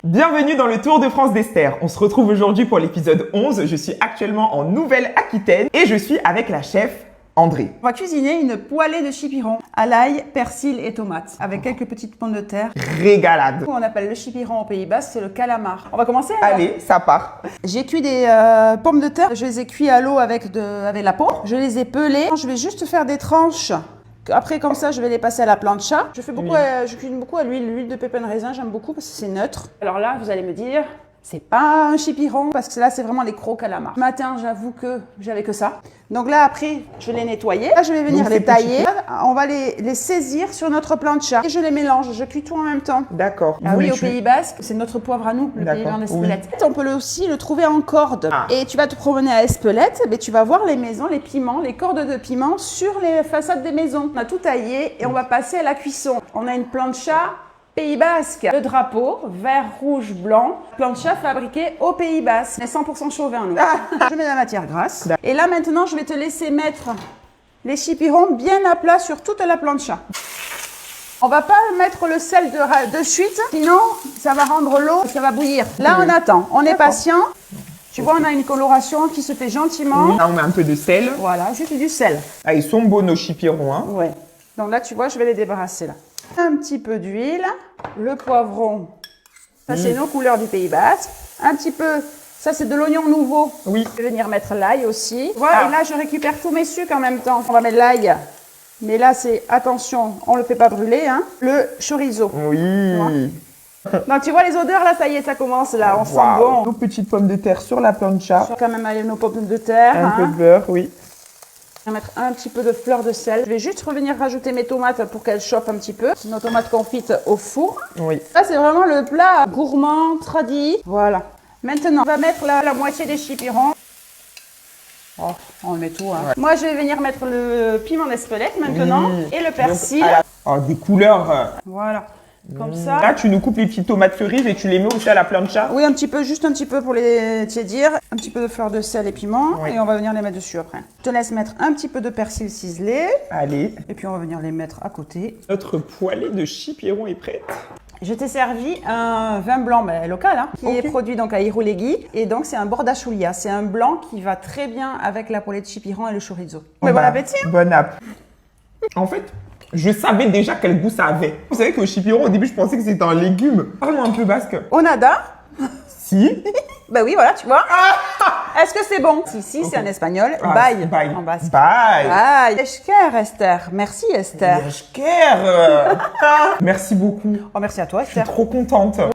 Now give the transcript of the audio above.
Bienvenue dans le Tour de France d'Esther. On se retrouve aujourd'hui pour l'épisode 11. Je suis actuellement en Nouvelle-Aquitaine et je suis avec la chef André. On va cuisiner une poêlée de chipiron à l'ail, persil et tomates avec quelques petites pommes de terre. Régalade. On appelle le chipiron au Pays Basque, c'est le calamar. On va commencer alors. Allez, ça part. J'ai cuit des pommes de terre, je les ai cuits à l'eau avec la peau. Je les ai pelées. Je vais juste faire des tranches. Après, comme ça, je vais les passer à la plancha. Je cuisine beaucoup à l'huile de pépins de raisin, j'aime beaucoup parce que c'est neutre. Alors là, vous allez me dire, c'est pas un chipiron parce que là, c'est vraiment les gros calamars. Ce matin, j'avoue que j'avais que ça. Donc là, après, je vais les nettoyer. Là, je vais venir les tailler. On va les saisir sur notre plancha et je les mélange. Je cuis tout en même temps. D'accord. Ah oui, au Pays Basque, c'est notre poivre à nous, le Pays Basque d'Espelette. Oui. On peut aussi le trouver en corde. Ah. Et tu vas te promener à Espelette, mais tu vas voir les maisons, les piments, les cordes de piment sur les façades des maisons. On a tout taillé et on va passer à la cuisson. On a une plancha Pays Basque. Le drapeau, vert, rouge, blanc. Plancha fabriquée au Pays Basque. On est 100% chauvin, nous. Je mets la matière grasse. Et là, maintenant, je vais te laisser mettre les chipirons bien à plat sur toute la plancha. On va pas mettre le sel de suite, sinon ça va rendre l'eau, ça va bouillir. Là, on attend. On est patient. Tu vois, on a une coloration qui se fait gentiment. Là, on met un peu de sel. Voilà, juste du sel. Ah, ils sont beaux, nos chipirons, hein. Ouais. Donc là, tu vois, je vais les débarrasser, là. Un petit peu d'huile, le poivron, ça c'est nos couleurs du Pays Basque. Un petit peu, ça c'est de l'oignon nouveau. Oui. Je vais venir mettre l'ail aussi. Voilà, et là je récupère tous mes sucres en même temps. On va mettre l'ail, mais là c'est, attention, on le fait pas brûler, hein. Le chorizo. Oui. Donc tu vois les odeurs là, ça y est, ça commence là, on sent bon. Nos petites pommes de terre sur la plancha. On va quand même aller nos pommes de terre. Un peu de beurre, oui. Je vais mettre un petit peu de fleur de sel. Je vais juste revenir rajouter mes tomates pour qu'elles chauffent un petit peu. Nos tomates confites au four. Oui. Ça, c'est vraiment le plat gourmand, tradi. Voilà. Maintenant, on va mettre la moitié des chipirons. Oh, on met tout. Hein. Ouais. Moi, je vais venir mettre le piment d'Espelette maintenant et le persil. Oh, des couleurs. Voilà. Comme ça. Là, tu nous coupes les petites tomates cerises et tu les mets aussi à la plancha. Oui, un petit peu, juste un petit peu pour les tiédir. Un petit peu de fleur de sel et piment. Oui. Et on va venir les mettre dessus après. Je te laisse mettre un petit peu de persil ciselé. Allez. Et puis on va venir les mettre à côté. Notre poêlée de chipirons est prête. Je t'ai servi un vin blanc local hein, qui est produit donc à Irouléguy. Et donc c'est un Bordachoulia. C'est un blanc qui va très bien avec la poêlée de chipiron et le chorizo. Mais bon appétit. Bon app. En fait, je savais déjà quel goût ça avait. Vous savez que le chipiron, au début, je pensais que c'était un légume. Parle-moi un peu basque. Onada. Si. Ben oui, voilà, tu vois. Est-ce que c'est bon? Si, c'est en espagnol. Bye. Bye. En basque. Bye. Bye. Esker, Esther. Merci, Esther. Esker. Merci beaucoup. Oh, merci à toi, Esther. Je suis trop contente.